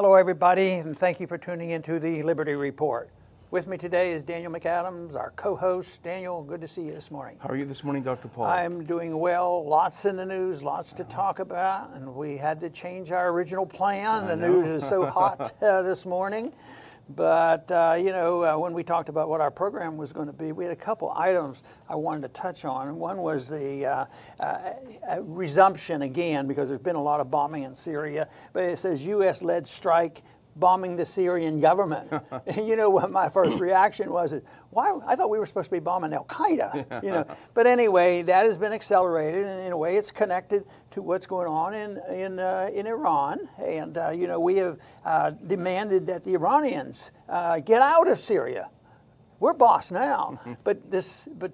Hello, everybody, and thank you for tuning into the Liberty Report. With me today is Daniel McAdams, our co-host. Daniel, good to see you this morning. How are you this morning, Dr. Paul? I'm doing well. Lots in the news, lots to talk about, and we had to change our original plan. The news is so hot this morning. But, when we talked about what our program was going to be, we had a couple items I wanted to touch on. One was the resumption again, because there's been a lot of bombing in Syria. But it says U.S.-led strike bombing the Syrian government. And you know what my first reaction was? Why? I thought we were supposed to be bombing Al-Qaeda. But anyway, that has been accelerated, and in a way, it's connected to what's going on in Iran. And we have demanded that the Iranians get out of Syria. We're boss now, but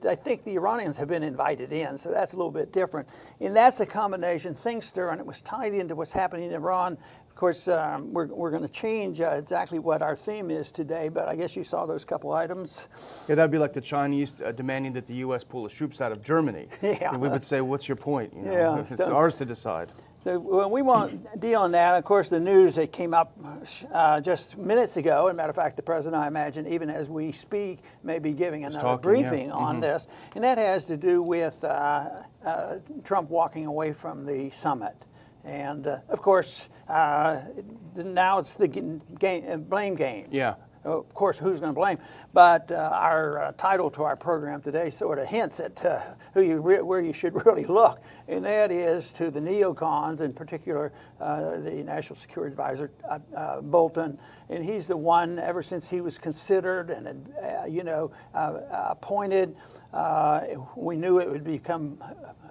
I think the Iranians have been invited in, so that's a little bit different. And that's a combination, things stirring. It was tied into what's happening in Iran. Of course, we're going to change exactly what our theme is today, but I guess you saw those couple items. Yeah, that'd be like the Chinese demanding that the U.S. pull its troops out of Germany. Yeah. And we would say, what's your point? It's so, ours to decide. So when we won't deal on that. Of course, the news that came up just minutes ago, as a matter of fact, the president, I imagine, even as we speak, may be giving another briefing on this, and that has to do with Trump walking away from the summit. And of course, now it's the blame game. Yeah. Of course, who's going to blame? But our title to our program today sort of hints at where you should really look, and that is to the neocons, in particular the National Security Advisor, Bolton. And he's the one, ever since he was considered and appointed, we knew it would become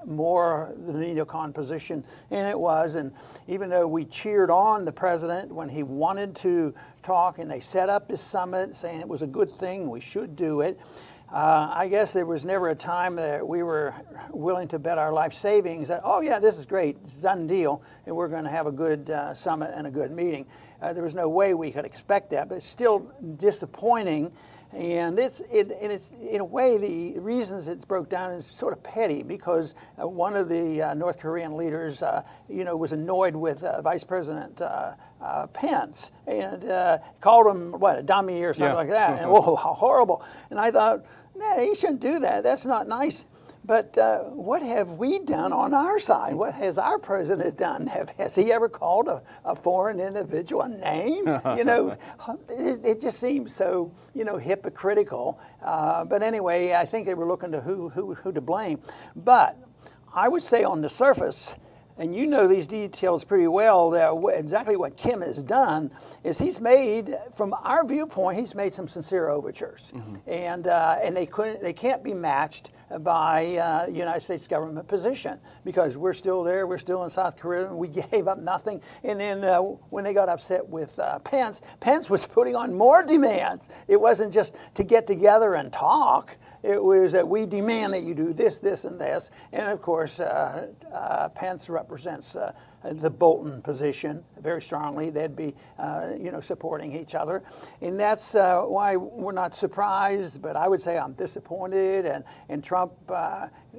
more the neocon position, and it was. And even though we cheered on the president when he wanted to talk, and they set up this summit saying it was a good thing, we should do it, I guess there was never a time that we were willing to bet our life savings that, oh yeah, this is great, it's a done deal, and we're going to have a good summit and a good meeting. There was no way we could expect that, but it's still disappointing. And it's in a way, the reasons it's broke down is sort of petty, because one of the North Korean leaders, was annoyed with Vice President Pence and called him, a dummy or something like that. And whoa, how horrible. And I thought, nah, he shouldn't do that. That's not nice. But what have we done on our side? What has our president done? Has he ever called a foreign individual a name? It just seems so, hypocritical. But anyway, I think they were looking to who to blame. But I would say on the surface, and you know these details pretty well, that exactly what Kim has done is he's made, from our viewpoint, he's made some sincere overtures. And they can't be matched by United States government position, because we're still there, we're still in South Korea, and we gave up nothing. And then when they got upset with Pence was putting on more demands. It wasn't just to get together and talk. It was that we demand that you do this, this, and this. And of course, Pence represents the Bolton position very strongly. They'd be, supporting each other. And that's why we're not surprised, but I would say I'm disappointed. And Trump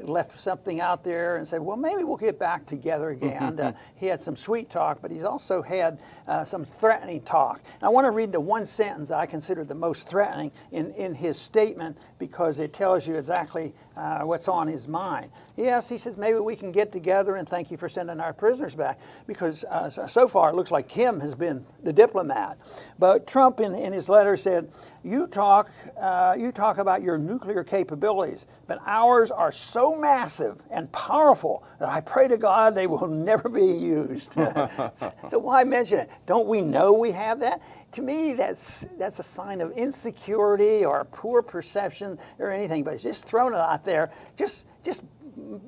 left something out there and said, well, maybe we'll get back together again. He had some sweet talk, but he's also had some threatening talk. And I want to read the one sentence I consider the most threatening in his statement, because it tells you exactly what's on his mind. Yes, he says, maybe we can get together, and thank you for sending our prisoners back, because so far it looks like Kim has been the diplomat. But Trump in his letter said, you talk about your nuclear capabilities, but ours are so massive and powerful that I pray to God they will never be used. So why mention it? Don't we know we have that? To me, that's a sign of insecurity or poor perception or anything, but it's just throwing it out there, just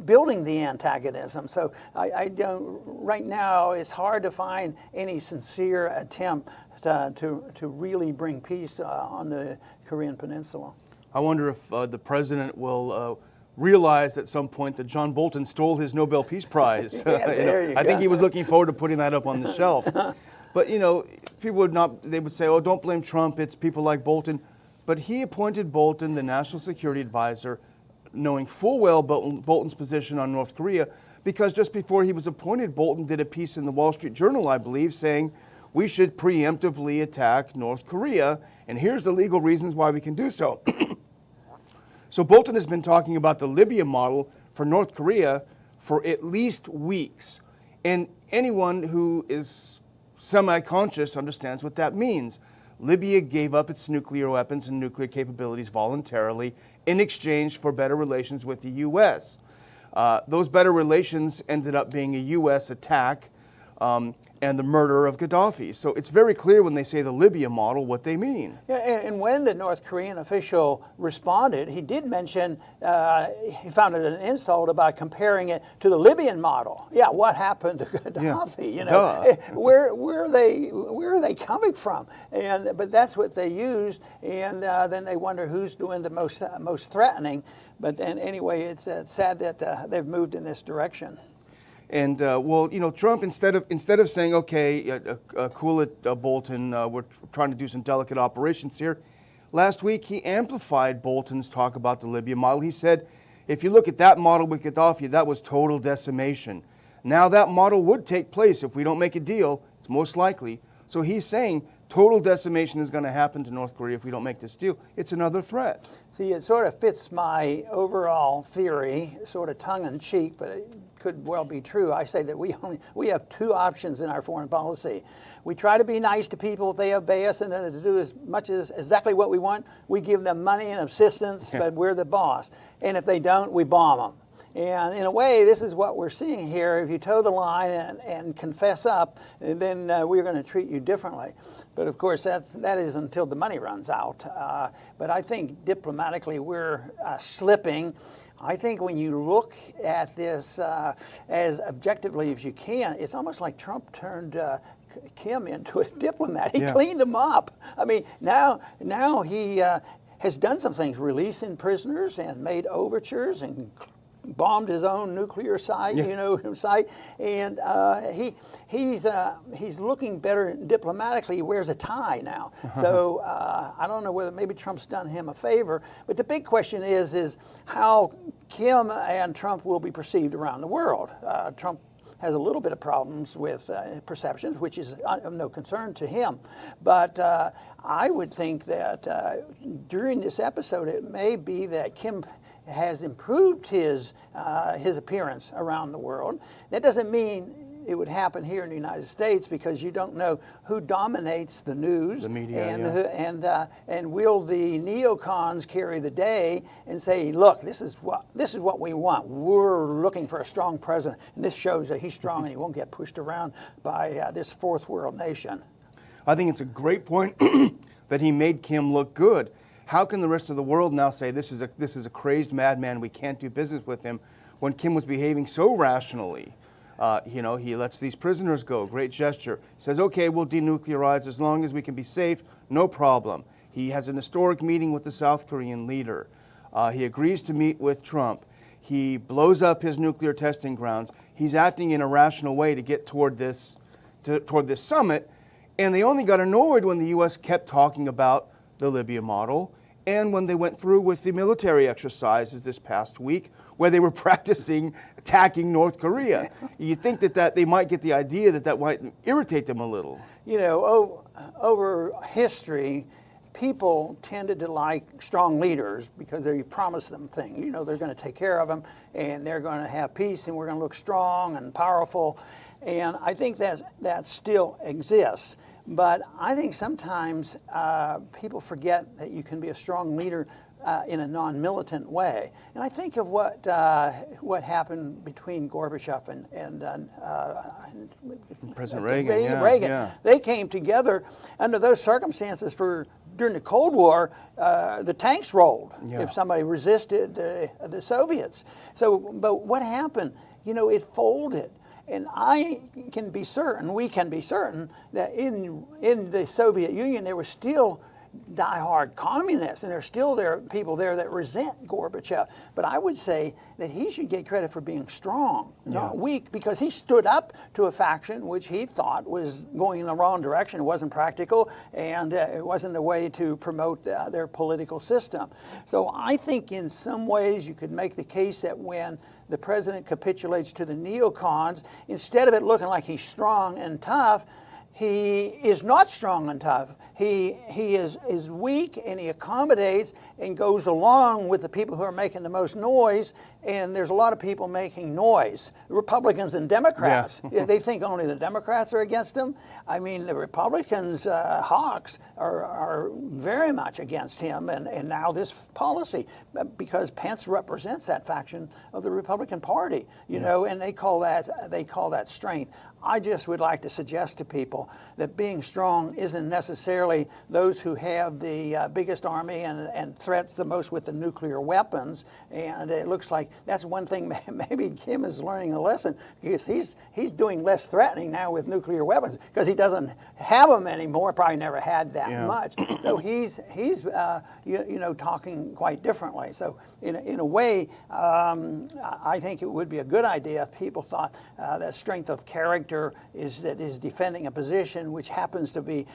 building the antagonism. So I don't, right now, it's hard to find any sincere attempt to really bring peace on the Korean Peninsula. I wonder if the president will realize at some point that John Bolton stole his Nobel Peace Prize. I think he was looking forward to putting that up on the shelf. But, people they would say, oh, don't blame Trump, it's people like Bolton. But he appointed Bolton the National Security Advisor, knowing full well Bolton's position on North Korea, because just before he was appointed, Bolton did a piece in the Wall Street Journal, I believe, saying, we should preemptively attack North Korea, and here's the legal reasons why we can do so. So Bolton has been talking about the Libya model for North Korea for at least weeks. And anyone who is semi-conscious understands what that means. Libya gave up its nuclear weapons and nuclear capabilities voluntarily in exchange for better relations with the U.S. Those better relations ended up being a U.S. attack and the murder of Gaddafi. So it's very clear when they say the Libya model what they mean. Yeah, and when the North Korean official responded, he did mention, he found it an insult about comparing it to the Libyan model. Yeah, what happened to Gaddafi? Yeah. You know, where are they coming from? But that's what they used, and then they wonder who's doing the most threatening. But then anyway, it's sad that they've moved in this direction. And well, you know, Trump, instead of saying, okay, cool it, Bolton, we're trying to do some delicate operations here, last week he amplified Bolton's talk about the Libya model. He said, if you look at that model with Gaddafi, that was total decimation. Now that model would take place if we don't make a deal. It's most likely. So he's saying total decimation is going to happen to North Korea if we don't make this deal. It's another threat. See, it sort of fits my overall theory, sort of tongue-in-cheek, but it could well be true. I say that we have two options in our foreign policy. We try to be nice to people if they obey us and then to do as much as exactly what we want. We give them money and assistance, but we're the boss. And if they don't, we bomb them. And in a way, this is what we're seeing here. If you toe the line and confess up, then we're going to treat you differently. But of course, that is until the money runs out. But I think diplomatically, we're slipping. I think when you look at this as objectively as you can, it's almost like Trump turned Kim into a diplomat. He cleaned him up. I mean, now he has done some things, releasing prisoners and made overtures and bombed his own nuclear site, and he's looking better diplomatically. He wears a tie now, so I don't know whether maybe Trump's done him a favor. But the big question is how Kim and Trump will be perceived around the world. Trump has a little bit of problems with perceptions, which is of no concern to him. But I would think that during this episode, it may be that Kim has improved his appearance around the world. That doesn't mean it would happen here in the United States, because you don't know who dominates the news, the media, and will the neocons carry the day and say, look, this is what we want. We're looking for a strong president, and this shows that he's strong and he won't get pushed around by this fourth world nation. I think it's a great point that he made Kim look good. How can the rest of the world now say this is a crazed madman, we can't do business with him, when Kim was behaving so rationally? He lets these prisoners go, great gesture. He says, okay, we'll denuclearize as long as we can be safe, no problem. He has an historic meeting with the South Korean leader. He agrees to meet with Trump. He blows up his nuclear testing grounds. He's acting in a rational way to get toward this summit, and they only got annoyed when the U.S. kept talking about the Libya model, and when they went through with the military exercises this past week, where they were practicing attacking North Korea. You'd think that they might get the idea that might irritate them a little. You know, over history, people tended to like strong leaders because they promise them things. You know, they're going to take care of them, and they're going to have peace, and we're going to look strong and powerful. And I think that still exists. But I think sometimes people forget that you can be a strong leader in a non-militant way. And I think of what happened between Gorbachev and President Reagan. Reagan. They came together under those circumstances during the Cold War. The tanks rolled if somebody resisted the Soviets. But what happened? You know, it folded. And we can be certain that in the Soviet Union there was still diehard communists, and there's still people there that resent Gorbachev. But I would say that he should get credit for being strong, not weak, because he stood up to a faction which he thought was going in the wrong direction. It wasn't practical, and it wasn't a way to promote their political system. So I think in some ways you could make the case that when the president capitulates to the neocons, instead of it looking like he's strong and tough, he is not strong and tough. He is weak, and he accommodates and goes along with the people who are making the most noise. And there's a lot of people making noise, Republicans and Democrats. Yeah. They think only the Democrats are against him. I mean, the Republicans, hawks, are very much against him and now this policy, because Pence represents that faction of the Republican Party, you know, and they call that strength. I just would like to suggest to people that being strong isn't necessarily those who have the biggest army and threats the most with the nuclear weapons. And it looks like that's one thing maybe Kim is learning a lesson, because he's doing less threatening now with nuclear weapons because he doesn't have them anymore. Probably never had that much. So he's talking quite differently. So in a way, I think it would be a good idea if people thought that strength of character is defending a position, which happens to be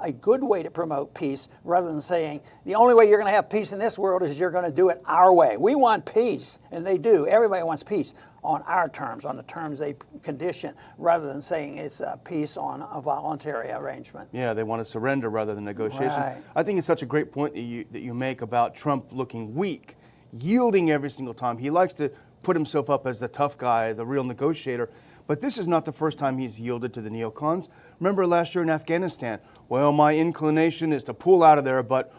a good way to promote peace, rather than saying the only way you're going to have peace in this world is you're going to do it our way. We want peace, and they do. Everybody wants peace on our terms, on the terms they condition, rather than saying it's peace on a voluntary arrangement. Yeah, they want to surrender rather than negotiation. Right. I think it's such a great point that you make about Trump looking weak, yielding every single time. He likes to put himself up as the tough guy, the real negotiator. But this is not the first time he's yielded to the neocons. Remember last year in Afghanistan? Well, my inclination is to pull out of there, but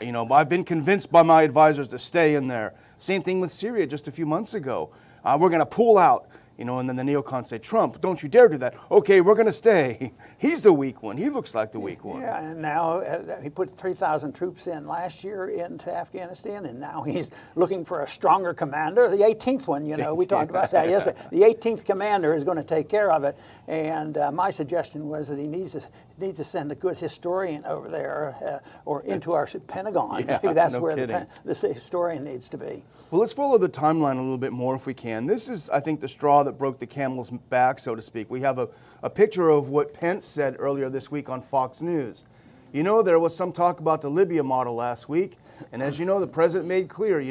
I've been convinced by my advisors to stay in there. Same thing with Syria just a few months ago. We're going to pull out. And then the neocons say, Trump, don't you dare do that. Okay, we're going to stay. He's the weak one. He looks like the weak one. Yeah, and now he put 3,000 troops in last year into Afghanistan, and now he's looking for a stronger commander. The 18th one, we talked about that yesterday. The 18th commander is going to take care of it. And my suggestion was that he needs to send a good historian over there or into our Pentagon. Yeah, Maybe that's no where kidding. the historian needs to be. Well, let's follow the timeline a little bit more if we can. This is, I think, the straw that broke the camel's back, so to speak. We have a picture of what Pence said earlier this week on Fox News. There was some talk about the Libya model last week, and as you know, the president made clear,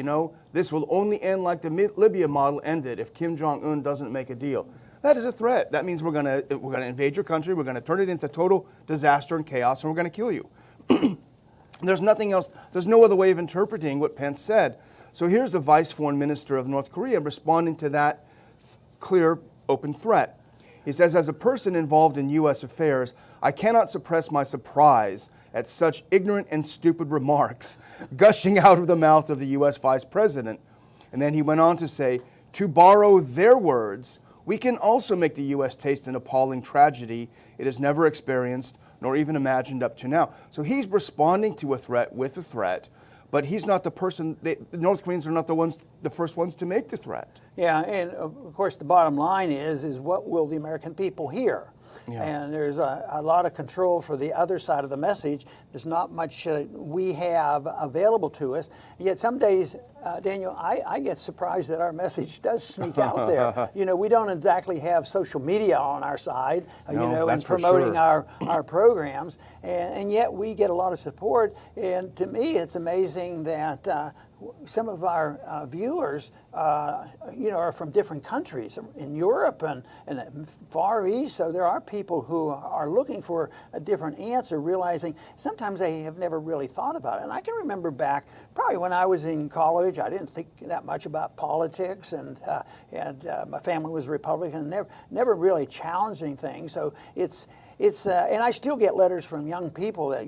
this will only end like the Libya model ended if Kim Jong-un doesn't make a deal. That is a threat. That means we're going to invade your country, we're going to turn it into total disaster and chaos, and we're going to kill you. There's nothing else, there's no other way of interpreting what Pence said. So here's the vice foreign minister of North Korea responding to that clear, open threat. He says, as a person involved in U.S. affairs, I cannot suppress my surprise at such ignorant and stupid remarks gushing out of the mouth of the U.S. vice president. And then he went on to say, to borrow their words, we can also make the U.S. taste an appalling tragedy it has never experienced nor even imagined up to now. So he's responding to a threat with a threat. But he's not the person, the North Koreans are not the first ones to make the threat. Yeah, and of course the bottom line is what will the American people hear? Yeah. And there's a lot of control for the other side of the message. There's not much we have available to us. Yet some days, Daniel, I get surprised that our message does sneak out there. We don't exactly have social media on our side, and promoting our programs, and yet we get a lot of support. And to me, it's amazing that some of our viewers, are from different countries in Europe and Far East. So there are people who are looking for a different answer, realizing sometimes they have never really thought about it. And I can remember back, probably when I was in college, I didn't think that much about politics, and my family was Republican, never really challenging things. So it's and I still get letters from young people that,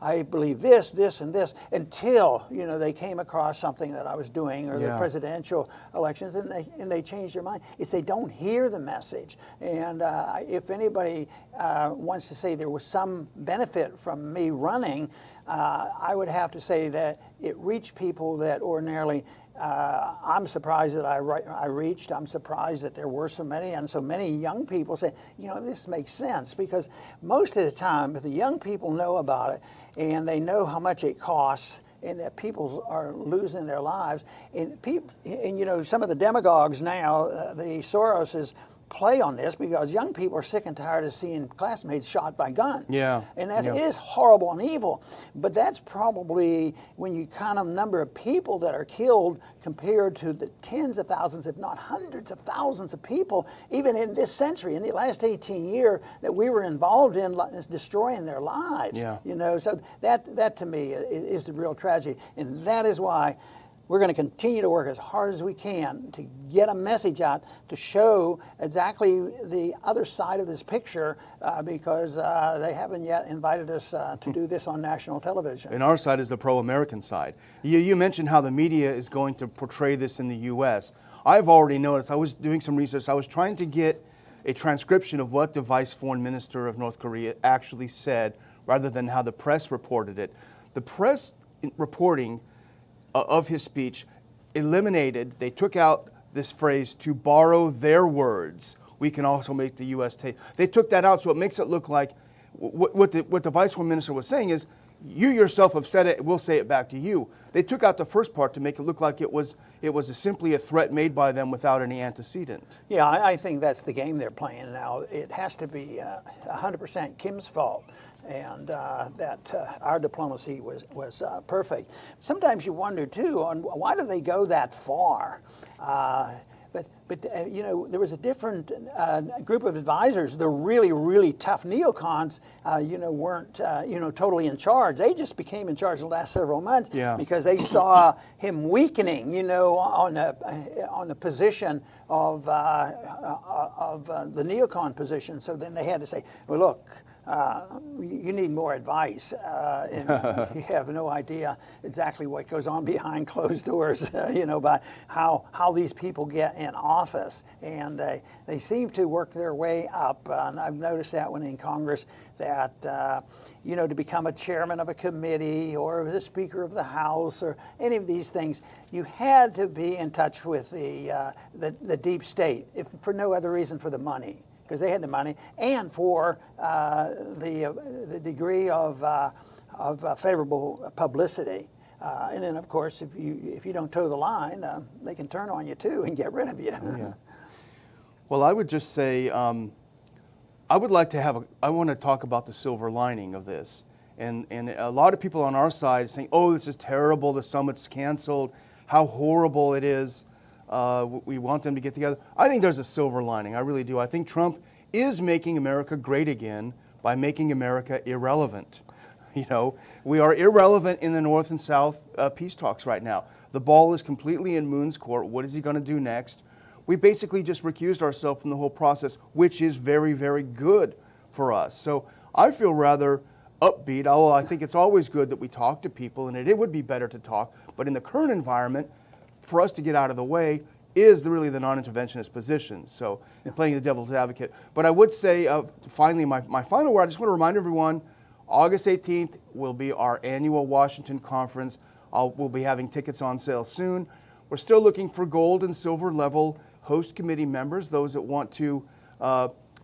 I believe this, and this, until, they came across something that I was doing or the presidential elections, and they changed their mind. It's they don't hear the message. And if anybody wants to say there was some benefit from me running, I would have to say that it reached people that ordinarily I'm surprised that I reached. I'm surprised that there were so many, and so many young people say, this makes sense, because most of the time, if the young people know about it and they know how much it costs and that people are losing their lives, and some of the demagogues now, the Soroses, play on this because young people are sick and tired of seeing classmates shot by guns. Yeah. And that Yeah. is horrible and evil. But that's probably when you count the number of people that are killed compared to the tens of thousands, if not hundreds of thousands of people, even in this century, in the last 18 years, that we were involved in destroying their lives. Yeah. You know, so that to me is the real tragedy. And that is why we're going to continue to work as hard as we can to get a message out to show exactly the other side of this picture because they haven't yet invited us to do this on national television. And our side is the pro-American side. You mentioned how the media is going to portray this in the U.S. I've already noticed, I was doing some research, I was trying to get a transcription of what the Vice Foreign Minister of North Korea actually said rather than how the press reported it. The press reporting of his speech eliminated, they took out this phrase, to borrow their words, we can also make the U.S. take. They took that out so it makes it look like what the Vice Foreign Minister was saying is, you yourself have said it, we'll say it back to you. They took out the first part to make it look like it was simply a threat made by them without any antecedent. Yeah, I think that's the game they're playing now. It has to be 100% Kim's fault, and that our diplomacy was perfect. Sometimes you wonder too on why do they go that far. But you know, there was a different group of advisors. The really, really tough neocons, you know, weren't you know, totally in charge. They just became in charge the last several months because they saw him weakening, you know, on the position of the neocon position. So then they had to say, well, look. You need more advice, and you have no idea exactly what goes on behind closed doors, you know, about how these people get in office. And they seem to work their way up. And I've noticed that when in Congress that, you know, to become a chairman of a committee or the Speaker of the House or any of these things, you had to be in touch with the deep state, if for no other reason for the money. Because they had the money, and for the degree of favorable publicity, and then of course, if you don't toe the line, they can turn on you too and get rid of you. Yeah. Well, I would just say I would like to I want to talk about the silver lining of this, and a lot of people on our side saying, "Oh, this is terrible. The summit's canceled. How horrible it is." We want them to get together. I think there's a silver lining. I really do. I think Trump is making America great again by making America irrelevant. You know, we are irrelevant in the North and South peace talks right now. The ball is completely in Moon's court. What is he going to do next? We basically just recused ourselves from the whole process, which is very, very good for us. So I feel rather upbeat, although I think it's always good that we talk to people, and it would be better to talk. But in the current environment, for us to get out of the way is really the non-interventionist position. So playing the devil's advocate. But I would say, finally, my final word, I just want to remind everyone, August 18th will be our annual Washington conference. We'll be having tickets on sale soon. We're still looking for gold and silver level host committee members, those that want to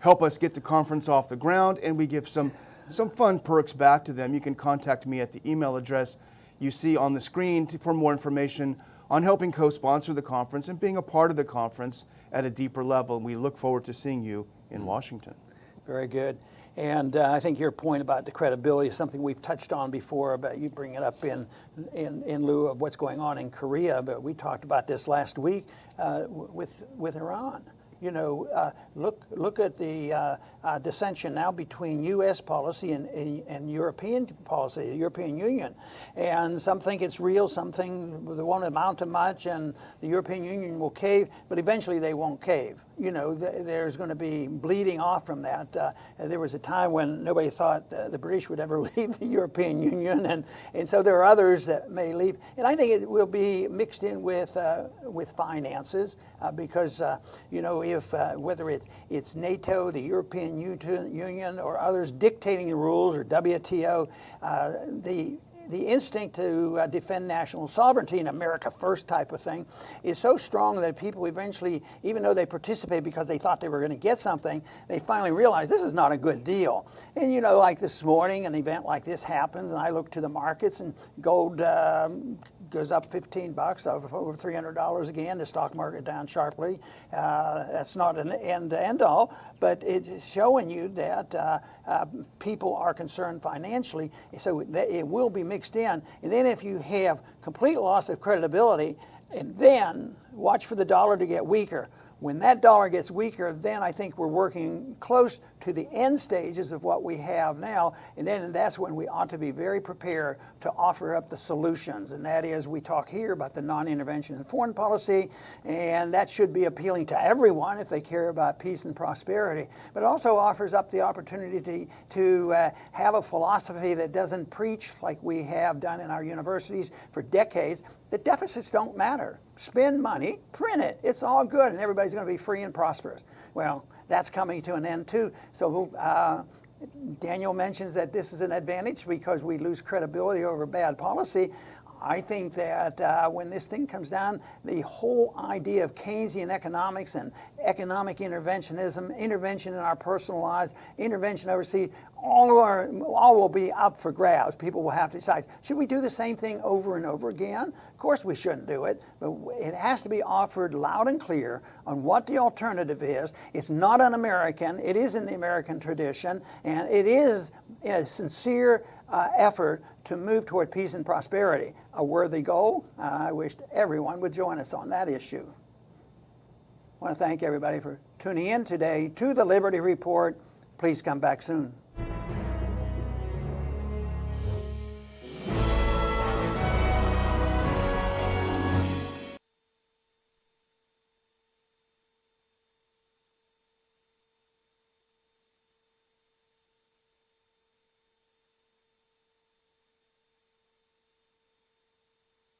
help us get the conference off the ground, and we give some fun perks back to them. You can contact me at the email address you see on the screen for more information on helping co-sponsor the conference and being a part of the conference at a deeper level. And we look forward to seeing you in Washington. Very good. And I think your point about the credibility is something we've touched on before, but you bring it up in lieu of what's going on in Korea. But we talked about this last week with Iran. You know, look at the dissension now between U.S. policy and European policy, the European Union. And some think it's real, some think they won't amount to much, and the European Union will cave, but eventually they won't cave. You know, there's going to be bleeding off from that. There was a time when nobody thought the British would ever leave the European Union, and so there are others that may leave. And I think it will be mixed in with finances because, you know, if whether it's NATO, the European Union, or others dictating the rules, or WTO, the instinct to defend national sovereignty and America first type of thing is so strong that people eventually, even though they participate because they thought they were going to get something, they finally realize this is not a good deal. And you know, like this morning, an event like this happens, and I look to the markets, and gold goes up $15, over $300 again. The stock market down sharply. That's not an end all, but it's showing you that people are concerned financially, so it will be mixed in. And then if you have complete loss of credibility, and then watch for the dollar to get weaker. When that dollar gets weaker, then I think we're working close to the end stages of what we have now, and then that's when we ought to be very prepared to offer up the solutions, and that is, we talk here about the non-intervention in foreign policy, and that should be appealing to everyone if they care about peace and prosperity, but it also offers up the opportunity to have a philosophy that doesn't preach, like we have done in our universities for decades, that deficits don't matter. Spend money, print it, it's all good, and everybody's going to be free and prosperous. Well, that's coming to an end too. So Daniel mentions that this is an advantage because we lose credibility over bad policy. I think that when this thing comes down, the whole idea of Keynesian economics and economic interventionism, intervention in our personal lives, intervention overseas, all will be up for grabs. People will have to decide, should we do the same thing over and over again? Of course we shouldn't do it, but it has to be offered loud and clear on what the alternative is. It's not un-American, it is in the American tradition, and it is a sincere effort to move toward peace and prosperity. A worthy goal. I wish everyone would join us on that issue. I want to thank everybody for tuning in today to the Liberty Report. Please come back soon.